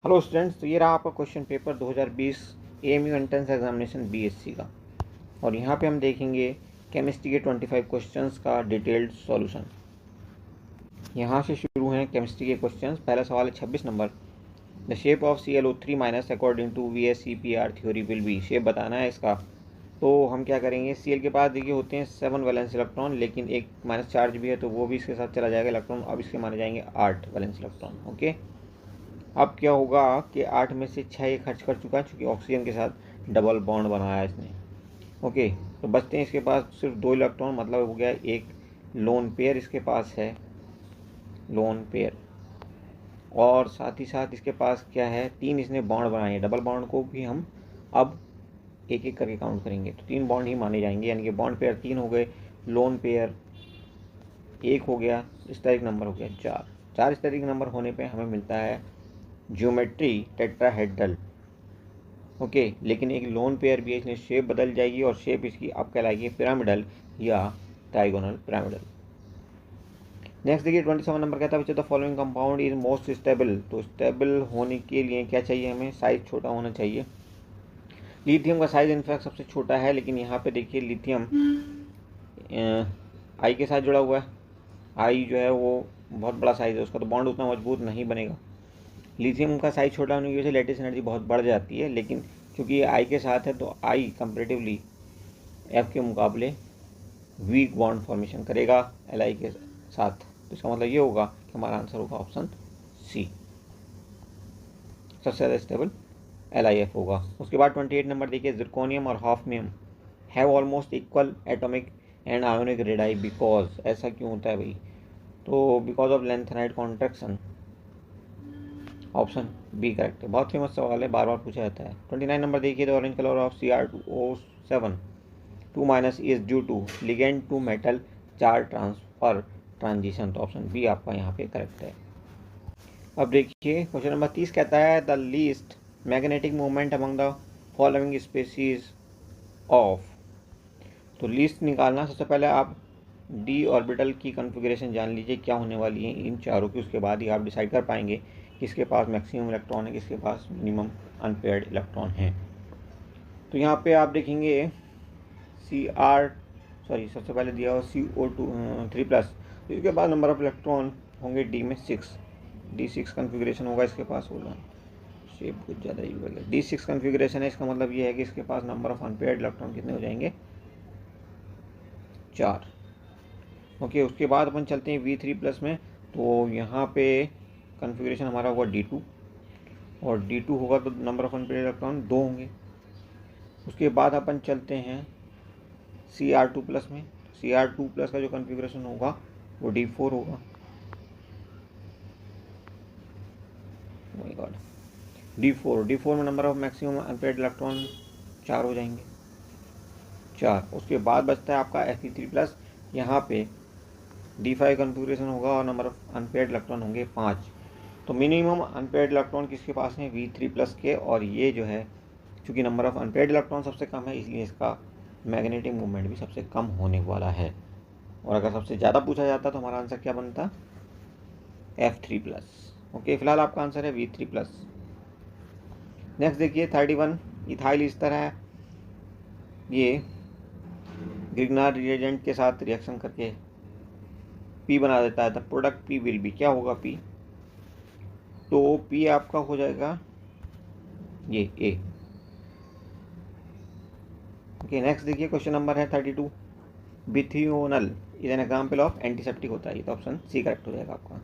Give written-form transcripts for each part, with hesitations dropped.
Hello students, तो ये रहा आपका question paper 2020 AMU entrance examination BSc का। और यहाँ पे हम देखेंगे केमिस्ट्री के 25 क्वेश्चंस का डिटेल्ड सॉल्यूशन। यहाँ से शुरू हैं केमिस्ट्री के क्वेश्चंस। पहला सवाल है 26 number. The shape of ClO3 minus according to VSEPR theory will be. Shape बताना है इसका। तो हम क्या करेंगे, Cl के पास देखिए होते हैं 7 वैलेंस इलेक्ट्रॉन, लेकिन एक माइनस चार्ज भी है तो वो भी इसके साथ चला जाएगा इलेक्ट्रॉन। अब इसके माने जाएंगे 8 वैलेंस इलेक्ट्रॉन। ओके, अब क्या होगा कि 8 में से 6 ये खर्च कर चुका है, चूँकि ऑक्सीजन के साथ डबल बॉन्ड बनाया है इसने। ओके, तो बचते हैं इसके पास सिर्फ 2 इलेक्ट्रॉन, मतलब हो गया एक लोन पेयर इसके पास है, लोन पेयर। और साथ ही साथ इसके पास क्या है, 3 इसने बॉन्ड बनाए हैं। डबल बॉन्ड को भी हम अब एक एक करके काउंट करेंगे तो 3 बॉन्ड ही माने जाएंगे, यानी कि बॉन्ड पेयर 3 हो गए, लोन पेयर 1 हो गया, स्टेरिक नंबर हो गया 4। 4 स्टेरिक नंबर होने पे हमें मिलता है ज्योमेट्री टेट्राहेड्रल। ओके, लेकिन एक लोन पेयर भी है, इसलिए शेप बदल जाएगी और शेप इसकी अब कहलाएगी पिरामिडल या डायगोनल पिरामिडल। नेक्स्ट देखिए 27 नंबर कहता है बच्चों the following compound is most stable. तो स्टेबल होने के लिए क्या चाहिए हमें, साइज छोटा होना चाहिए। लिथियम का साइज इनफैक्ट सबसे छोटा है, लेकिन यहाँ पे देखिए लिथियम आई के साथ जुड़ा हुआ है। आई जो है वो बहुत बड़ा साइज है उसका, तो बॉन्ड उतना मजबूत नहीं बनेगा। लिथियम का साइज छोटा होने की वजह से लैटिस एनर्जी बहुत बढ़ जाती है, लेकिन क्योंकि ये आई के साथ है तो आई कंपेरेटिवली एफ के मुकाबले वीक बॉन्ड फॉर्मेशन करेगा एल आई के साथ। तो इसका मतलब ये होगा कि हमारा आंसर होगा ऑप्शन सी, सबसे ज़्यादा स्टेबल LiF होगा। उसके बाद 28 नंबर देखिए जिरकोनियम और hafnium have almost equal atomic and ionic radii because. ऐसा क्यों होता है भाई, तो because of lanthanide contraction. Option B correct है, बहुत फेमस सवाल है, बार बार पूछा जाता है। 29 नंबर देखिए the orange colour of Cr2O7 2 minus is due to ligand to metal charge transfer transition. तो ऑप्शन बी आपका यहाँ पे करेक्ट है। अब देखिए क्वेश्चन नंबर 30 कहता है the least magnetic movement among the following species of. तो लीस्ट निकालना, सबसे पहले आप डी ऑर्बिटल की कॉन्फ़िगरेशन जान लीजिए क्या होने वाली है इन चारों की, उसके बाद ही आप डिसाइड कर पाएंगे किसके पास मैक्सिमम इलेक्ट्रॉन है, किसके पास मिनिमम अनपेयर्ड इलेक्ट्रॉन है। तो यहाँ पे आप देखेंगे सबसे पहले दिया हुआ CO3+, तो इसके बाद नंबर ऑफ इलेक्ट्रॉन होंगे डी में 6, D6 कॉन्फ़िगरेशन होगा इसके पास। होगा शेप कुछ ज़्यादा ही हो गया, D6 कॉन्फ़िगरेशन है, इसका मतलब ये है कि इसके पास नंबर ऑफ अनपेयर्ड इलेक्ट्रॉन कितने हो जाएंगे, 4। ओके, उसके बाद अपन चलते हैं V3+ में। तो यहाँ पे कॉन्फ़िगरेशन हमारा होगा D2, और D2 होगा तो नंबर ऑफ अनपेयर्ड इलेक्ट्रॉन 2 होंगे। उसके बाद अपन चलते हैं Cr2+ में। Cr2+ का जो कॉन्फ़िगरेशन होगा वो D4 होगा। माय गॉड, D4 में number of maximum unpaired electron 4 हो जाएंगे, 4। उसके बाद बचता है आपका Fe3+, यहाँ पे D5 कॉन्फ़िगरेशन होगा और नंबर ऑफ अनपेयर्ड इलेक्ट्रॉन होंगे 5। तो मिनिमम अनपेयर्ड इलेक्ट्रॉन किसके पास है, V3+ के। और ये जो है चूँकि नंबर ऑफ अनपेयर्ड इलेक्ट्रॉन सबसे कम है, इसलिए इसका मैग्नेटिक मूवमेंट भी सबसे कम होने वाला है। और अगर सबसे ज़्यादा पूछा जाता तो हमारा आंसर क्या बनता, F3+। ओके, फिलहाल आपका आंसर है V3+। नेक्स्ट देखिए 31, इथाइल इस्तर है, ये ग्रिग्नार रिएजेंट के साथ रिएक्शन करके P बना देता है। The product P will be, क्या होगा P, तो P आपका हो जाएगा ये A। ओके, नेक्स्ट देखिए क्वेश्चन नंबर है 32, bithionol is an example of antiseptic होता है, ये तो ऑप्शन सी करेक्ट हो जाएगा आपका।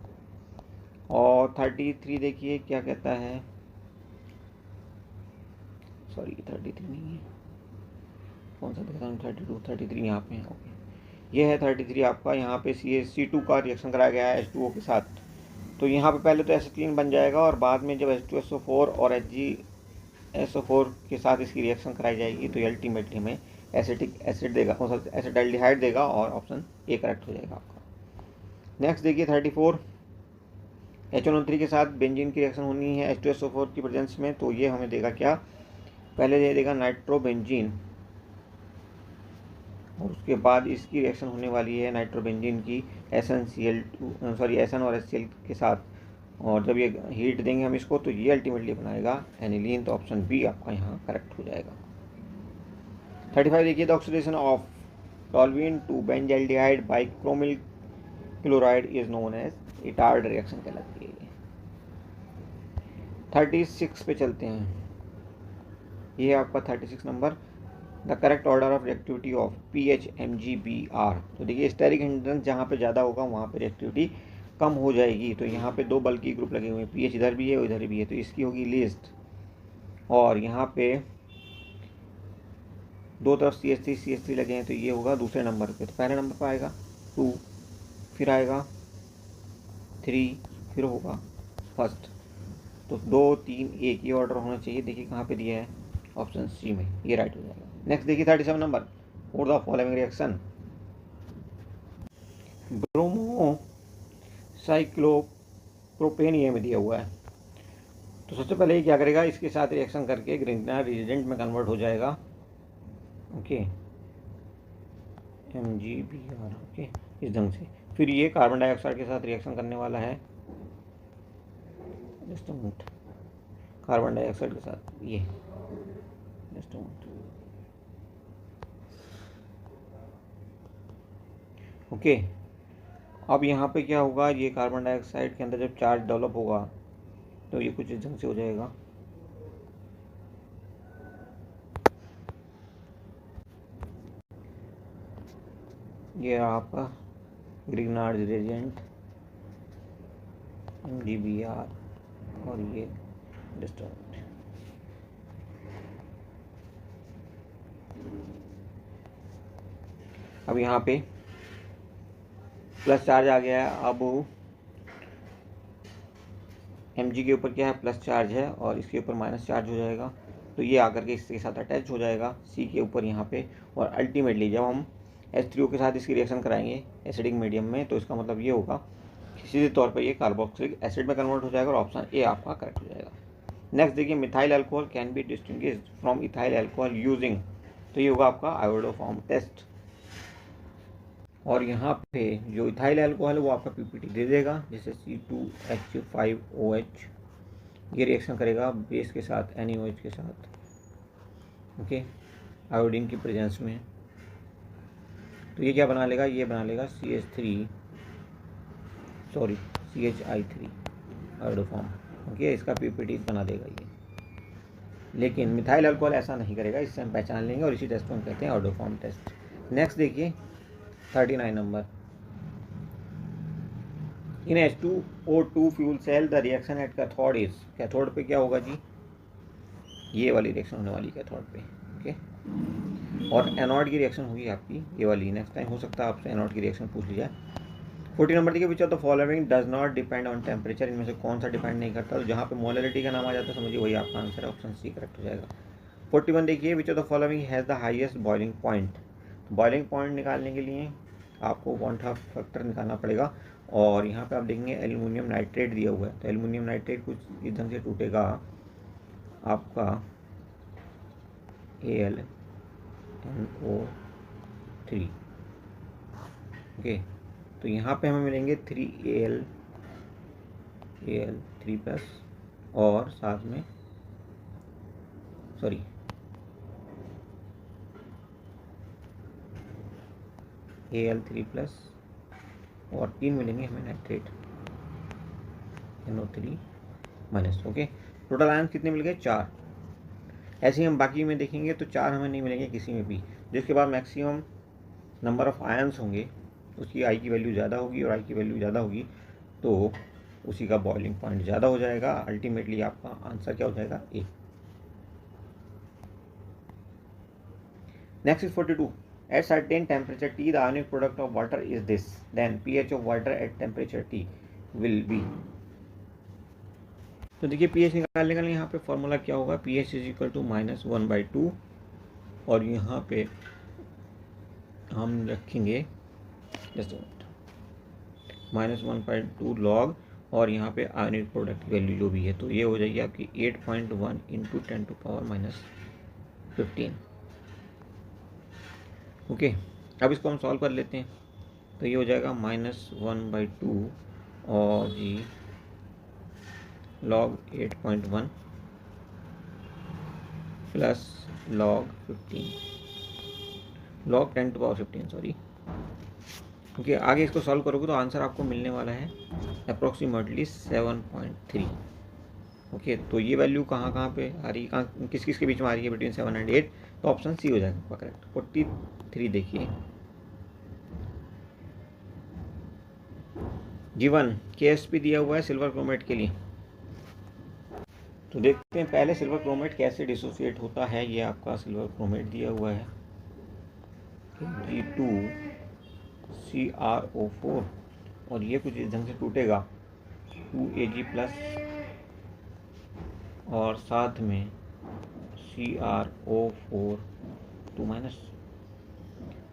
और 33 देखिए क्या कहता है, सॉरी 33 नहीं है, कौन सा देखता हूँ, 33 यहाँ पे है। ओके, ये है 33 आपका। यहाँ पे CH2 का रिएक्शन कराया गया है H2O के साथ। तो यहाँ पे पहले तो एसिटिलीन बन जाएगा और बाद में जब H2SO4 और HgSO4 के साथ इसकी रिएक्शन कराई जाएगी तो अल्टीमेटली हमें एसिटिक एसिड देगा, एसिटाल्डिहाइड देगा, और ऑप्शन ए करेक्ट हो जाएगा आपका। नेक्स्ट देखिए 34, HNO3 के साथ बेंजीन की रिएक्शन होनी है H2SO4 की प्रेजेंस में, तो ये हमें देगा क्या, पहले ये देगा नाइट्रोबेंजीन, और उसके बाद इसकी रिएक्शन होने वाली है नाइट्रोबेंजीन की SN और HCl के साथ, और जब ये हीट देंगे हम इसको तो ये अल्टीमेटली बनाएगा एनिलीन। तो ऑप्शन बी आपका यहाँ करेक्ट हो जाएगा। 35 देखिए, the oxidation of toluene to benzaldehyde by chromyl chloride is known as Etard reaction कहलाती है। 36 पे चलते हैं, ये आपका 36 number. The correct order of reactivity of PH MgBr। तो देखिए स्टेरिक हिंड्रेंस जहाँ पे ज़्यादा होगा वहाँ पे रिएक्टिविटी कम हो जाएगी। तो यहाँ पे दो बल्कि ग्रुप लगे हुए हैं, पीएच इधर भी है और इधर भी है, तो इसकी होगी लिस्ट। और यहाँ पे दो तरफ CH3 लगे हैं, तो ये होगा दूसरे नंबर पे। तो पहले नंबर पर आएगा 2, फिर आएगा 3, फिर होगा फर्स्ट। तो 2, 3, 1 ये ऑर्डर होना चाहिए। देखिए कहाँ पे दिया है, ऑप्शन सी में, ये राइट हो जाएगा। नेक्स्ट देखिए 37 number, for the following reaction bromo cyclopropane ये में दिया हुआ है। तो सबसे पहले ये क्या करेगा, इसके साथ रिएक्शन करके ग्रिग्नार्ड रिएजेंट में कन्वर्ट हो जाएगा। Okay, MgBr। ओके, इस ढंग से। फिर ये कार्बन डाइऑक्साइड के साथ रिएक्शन करने वाला है, just a minute, carbon dioxide के साथ ये, जस्ट अ मिनट। ओके, अब यहाँ पे क्या होगा, ये कार्बन डाइऑक्साइड के अंदर जब चार्ज डेवलप होगा तो ये कुछ इस ढंग से हो जाएगा। ये आपका ग्रिग्नार्ड रिएजेंट MgBr और ये डिस्टर्ब। अब यहाँ पे प्लस चार्ज आ गया है। अब Mg के ऊपर क्या है, प्लस चार्ज है, और इसके ऊपर माइनस चार्ज हो जाएगा। तो ये आकर के इसके साथ अटैच हो जाएगा C के ऊपर यहाँ पे। और अल्टीमेटली जब हम H3O के साथ इसकी रिएक्शन कराएंगे एसिडिक मीडियम में, तो इसका मतलब ये होगा कि सीधे तौर पर ये कार्बोक्सिलिक एसिड में कन्वर्ट हो जाएगा और ऑप्शन ए आपका करेक्ट हो जाएगा। नेक्स्ट देखिए, methyl alcohol can be distinguished from ethyl alcohol using. तो ये होगा आपका आयोडोफॉर्म टेस्ट। और यहाँ पे जो इथाइल अल्कोहल है वो आपका पीपीटी दे देगा, जैसे C2H5OH। ये रिएक्शन करेगा बेस के साथ NaOH के साथ, ओके, आयोडीन की प्रेजेंस में। तो ये क्या बना लेगा, ये बना लेगा CH3 CHI3 आयोडोफॉर्म। ओके, इसका पीपीटी बना देगा ये। लेकिन मिथाइल अल्कोहल ऐसा नहीं करेगा, इससे हम पहचान लेंगे और इसी टेस्ट को हम कहते हैं आयोडोफॉर्म टेस्ट। नेक्स्ट देखिए 39 number, in H2O2 fuel cell the reaction at cathode is. Cathode पे क्या होगा जी, ये वाली रिएक्शन होने वाली कैथोड पे। ओके, और एनोड की रिएक्शन होगी आपकी ये वाली। नेक्स्ट टाइम हो सकता है आपसे एनोड की रिएक्शन पूछ ली जाए। 40 नंबर देखिए, which of the following does not depend on temperature. इनमें से कौन सा डिपेंड नहीं करता। तो जहाँ पे मोलरिटी का नाम आ जाता है समझिए वही आपका आंसर है, ऑप्शन सी करेक्ट हो जाएगा। 41 देखिए, which of the following has the highest boiling point. Boiling point निकालने के लिए आपको क्वांटा फैक्टर निकालना पड़ेगा। और यहाँ पे आप देखेंगे एल्युमिनियम नाइट्रेट दिया हुआ है, तो एल्युमिनियम नाइट्रेट कुछ इस ढंग से टूटेगा आपका AlNO3। ओके, तो यहाँ पे हमें मिलेंगे 3Al3+ और साथ में Al3+ और 3 मिलेंगे हमें nitrate NO3-। Okay, total ions कितने मिल गए, 4। ऐसे ही हम बाकी में देखेंगे तो 4 हमें नहीं मिलेंगे किसी में भी। जिसके बाद मैक्सिमम नंबर ऑफ आयंस होंगे उसकी आई की वैल्यू ज़्यादा होगी, और आई की वैल्यू ज़्यादा होगी तो उसी का बॉइलिंग पॉइंट ज़्यादा हो जाएगा। अल्टीमेटली आपका आंसर क्या हो जाएगा, A. Next is 42, at certain temperature T the ionic product of water is this, then pH of water at temperature T will be। तो देखिए pH निकालने का यहाँ पे फॉर्मूला क्या होगा, pH इज इक्वल टू -1/2 और यहाँ पे हम रखेंगे जस्ट -1/2 log और यहाँ पे आयनिक प्रोडक्ट वैल्यू जो भी है, तो ये हो जाएगी आपकी 8.1 × 10⁻⁻15। ओके, अब इसको हम सॉल्व कर लेते हैं। तो ये हो जाएगा -1/2 और जी log 8.1 plus log 15 log 10 to power 15 sorry. Okay, आगे इसको सॉल्व करोगे तो आंसर आपको मिलने वाला है अप्रोक्सीमेटली 7.3। ओके, तो ये वैल्यू कहाँ कहाँ पे आ रही है, कहाँ किस किस के बीच में आ रही है, बिटवीन 7 एंड 8, तो ऑप्शन सी हो जाएगा आपका करेक्ट। 43 देखिए, गिवन KSP दिया हुआ है सिल्वर क्रोमेट के लिए। तो देखते हैं पहले सिल्वर क्रोमेट कैसे डिसोसिएट होता है। ये आपका सिल्वर क्रोमेट दिया हुआ है G2CrO4 और ये कुछ इस ढंग से टूटेगा 2Ag प्लस और साथ में CrO4 2 माइनस।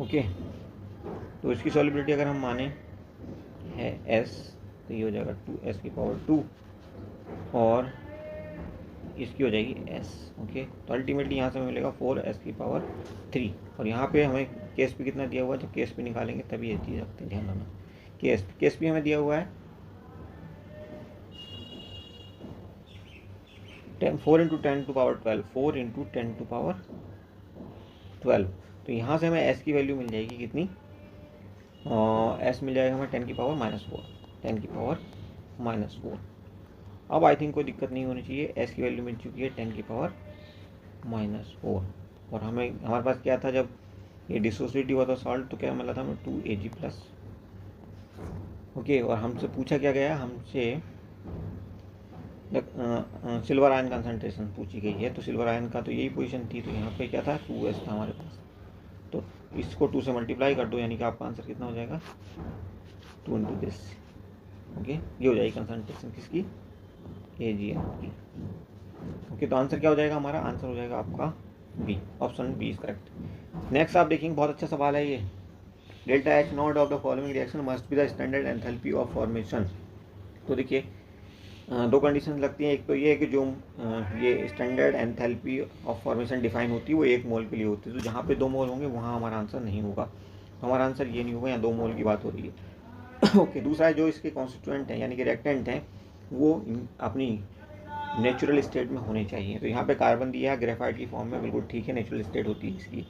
ओके, तो इसकी सॉल्युबिलिटी अगर हम माने है S तो ये हो जाएगा 2s की पावर 2 और इसकी हो जाएगी S। ओके, तो अल्टीमेटली यहाँ से हमें मिलेगा 4s की पावर 3 और यहाँ पे हमें KSP कितना दिया हुआ है, जब KSP निकालेंगे तभी ये चीज़ रखते हैं, ध्यान रखना। KSP हमें दिया हुआ है 4 × 10 to power 12, 4 × 10 to power 12। तो यहाँ से हमें S की वैल्यू मिल जाएगी कितनी, S मिल जाएगा हमें 10 की पावर -4, 10 की पावर -4। अब आई थिंक कोई दिक्कत नहीं होनी चाहिए, S की वैल्यू मिल चुकी है 10 की पावर -4 और हमारे पास क्या था जब ये डिसोसिएट हुआ था सॉल्ट, तो क्या मिला था हमें 2Ag प्लस। ओके, और हमसे पूछा क्या गया, हमसे सिल्वर आयन कंसंट्रेशन पूछी गई है। तो सिल्वर आयन का तो यही पोजीशन थी, तो यहाँ पे क्या था 2s था हमारे पास, तो इसको 2 से मल्टीप्लाई कर दो, यानी कि आपका आंसर कितना हो जाएगा 2 × दिस। ओके, ये हो जाएगी कंसंट्रेशन किसकी, AgN की। ओके, तो आंसर क्या हो जाएगा हमारा, आंसर हो जाएगा आपका B, option B is correct. Next आप देखेंगे, बहुत अच्छा सवाल है ये, delta H not of the following reaction must be the standard enthalpy of formation. तो देखिए दो कंडीशन लगती हैं, एक तो ये है कि जो ये standard enthalpy of formation define होती है वो 1 मोल के लिए होती है, तो जहाँ पे 2 मोल होंगे वहाँ हमारा आंसर नहीं होगा, तो हमारा आंसर ये नहीं होगा, यहाँ 2 मोल की बात हो रही है। ओके, दूसरा जो इसके कॉन्स्टिट्यूएंट हैं यानी कि रिएक्टेंट हैं वो अपनी नेचुरल स्टेट में होने चाहिए। तो यहाँ पे कार्बन दिया है ग्रेफाइट की फॉर्म में, बिल्कुल ठीक है, नेचुरल स्टेट होती है इसकी,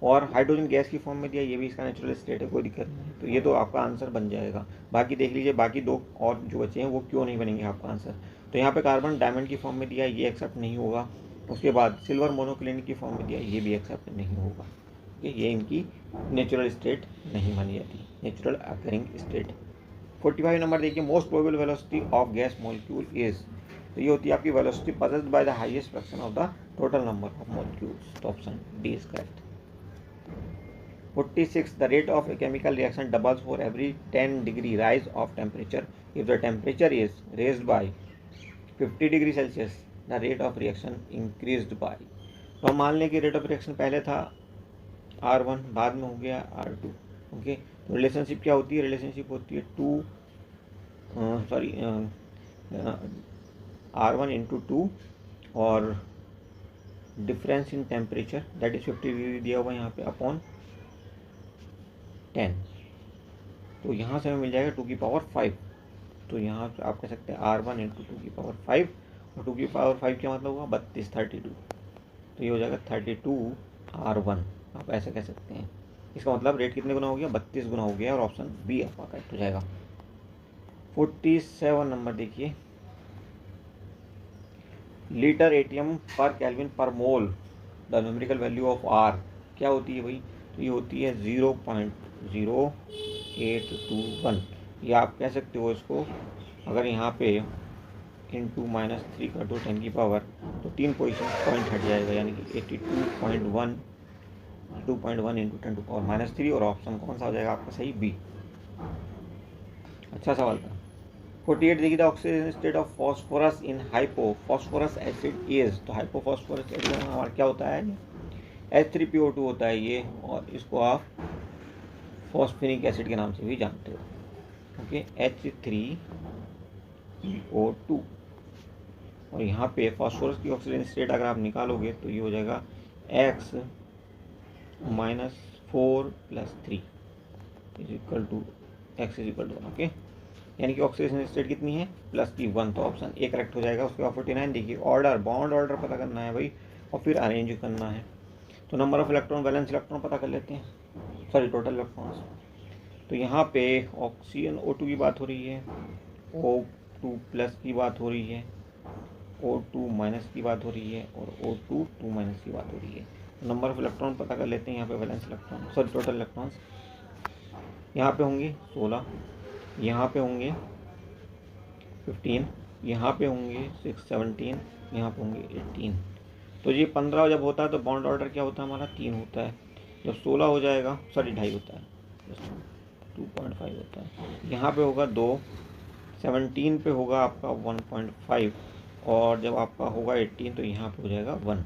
और हाइड्रोजन गैस की फॉर्म में दिया, ये भी इसका नेचुरल स्टेट है, कोई दिक्कत नहीं है, तो ये तो आपका आंसर बन जाएगा। बाकी देख लीजिए बाकी 2 और जो बचे हैं वो क्यों नहीं बनेंगे आपका आंसर। तो यहाँ पे कार्बन डायमंड की फॉर्म में दिया, ये एक्सेप्ट नहीं होगा। उसके बाद सिल्वर मोनोक्लिनिक की फॉर्म में दिया, ये भी एक्सेप्ट नहीं होगा, ये इनकी नेचुरल स्टेट नहीं मानी जाती, नेचुरल अकरिंग स्टेट। 45 नंबर देखिए, most probable velocity of gas molecule is, तो ये होती है आपकी velocity possessed by the highest fraction of the total number of molecules, तो option D is correct. 46 the rate of a chemical reaction doubles for every 10 degree rise of temperature if the temperature is raised by 50 degree Celsius the rate of reaction increased by। तो हम मान लें कि rate of reaction पहले था R1 बाद में हो गया R2। ओके, तो रिलेशनशिप क्या होती है, रिलेशनशिप होती है R1 × 2 और difference in temperature that is 50 degree दिया हुआ यहाँ पे अपॉन 10, तो यहाँ से हमें मिल जाएगा 2 की पावर 5। तो यहाँ आप कह सकते हैं R1 × 2 की पावर 5 और 2 की पावर 5 क्या मतलब होगा 32, तो ये हो जाएगा 32R1, आप ऐसे कह सकते हैं। इसका मतलब रेट कितने गुना हो गया, 32 गुना हो गया और ऑप्शन बी आपका करेक्ट हो जाएगा। 47 नंबर देखिए, लीटर एटीएम पर केल्विन पर मोल the numerical value of R क्या होती है भाई, तो ये होती है 0.0821, या आप कह सकते हो इसको अगर यहाँ पे इंटू -3 कर दो 10 की पावर तो 3 पॉइंट हट जाएगा, यानी कि 82.1 2.1 × 10⁻³ और ऑप्शन कौन सा हो जाएगा आपका सही, बी। अच्छा सवाल था। 48 देखिए, the oxygen state of phosphorus in hypophosphorous acid is, तो हाइपोफॉस्फोरस एसिड हमारा क्या होता है, H3PO2 होता है ये, और इसको आप फॉस्फेनिक एसिड के नाम से भी जानते हो। ओके, H3PO2, और यहाँ पे फॉस्फोरस की ऑक्सीजन स्टेट अगर आप निकालोगे तो ये हो जाएगा X -4 + 3 = X = 1। ओके, यानी कि ऑक्सीडेशन स्टेट कितनी है, प्लस की 1, तो ऑप्शन ए करेक्ट हो जाएगा। उसके बाद 49 देखिए, ऑर्डर, बॉन्ड ऑर्डर पता करना है भाई और फिर अरेंज करना है। तो number of electron, valence electron पता कर लेते हैं, सॉरी टोटल इलेक्ट्रॉन्स। तो यहाँ पे ऑक्सीजन O2 की बात हो रही है, O2 प्लस की बात हो रही है, O2 माइनस की बात हो रही है और O2 2 माइनस की बात हो रही है। तो नंबर ऑफ इलेक्ट्रॉन पता कर लेते हैं यहाँ पे, valence electron, sorry total electrons. यहाँ पे होंगे 16, यहाँ पे होंगे 15, यहाँ पे होंगे 6, 17, यहाँ पे होंगे 18। तो ये 15 जब होता है तो बॉन्ड ऑर्डर क्या होता है हमारा, 3 होता है। जब 16 हो जाएगा, सॉरी 2.5 होता है, 2.5 होता है। यहाँ पे होगा 2, 17 पे होगा आपका 1.5 और जब आपका होगा 18 तो यहाँ पे हो जाएगा 1।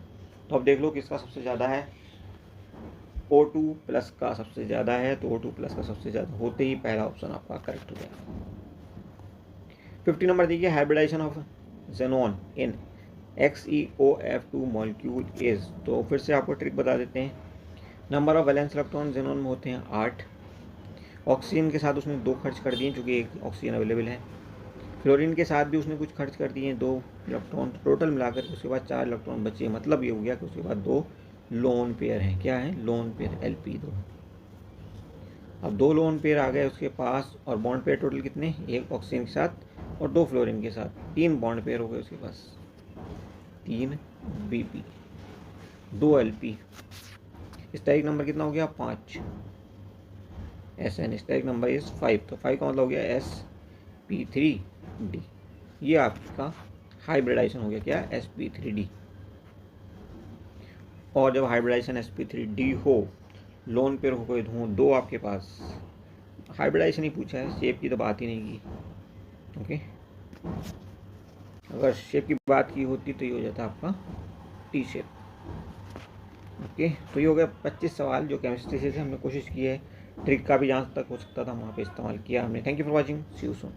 तो अब देख लो किसका सबसे ज़्यादा है, O2 प्लस का सबसे ज़्यादा है। तो O2 प्लस का सबसे ज़्यादा होते ही पहला ऑप्शन आपका करेक्ट हो जाएगा। 50 नंबर देखिए, hybridisation of xenon in XeOF2 molecule is. तो फिर से आपको ट्रिक बता देते हैं। Number of valence electron xenon में होते हैं 8। ऑक्सीजन के साथ उसने 2 खर्च कर दिए क्योंकि एक ऑक्सीजन अवेलेबल है। फ्लोरीन के साथ भी उसने कुछ खर्च कर दिए 2 इलेक्ट्रॉन, टोटल मिलाकर उसके बाद 4 इलेक्ट्रॉन बचे। मतलब ये हो गया कि उसके बाद 2 लोन पेयर हैं। क्या है, लोन पेयर, Lp2। अब 2 लोन पेयर आ गए उसके पास और बॉन्ड पेयर टोटल कितने, एक ऑक्सीजन के साथ और 2 फ्लोरीन के साथ, 3 बॉन्ड पेयर हो गए उसके पास, 3 Bp, 2 Lp। स्टैटिक नंबर कितना हो गया, 5। Sn स्टैटिक नंबर इज 5, तो 5 का मतलब हो गया sp3d। ये आपका हाइब्रिडाइजेशन हो गया, क्या, sp3d। और जब हाइब्रिडाइजेशन sp3d हो, लोन पेयर हो गए हों 2 आपके पास, हाइब्रिडाइजेशन ही पूछा है, शेप की तो बात ही नहीं की। ओके, अगर शेप की बात की होती तो ये हो जाता आपका टी शेप। ओके, तो ये हो गया 25 सवाल जो केमिस्ट्री से हमने कोशिश की है। ट्रिक का भी जहाँ तक हो सकता था वहाँ पे इस्तेमाल किया हमने। Thank you for watching, see you soon.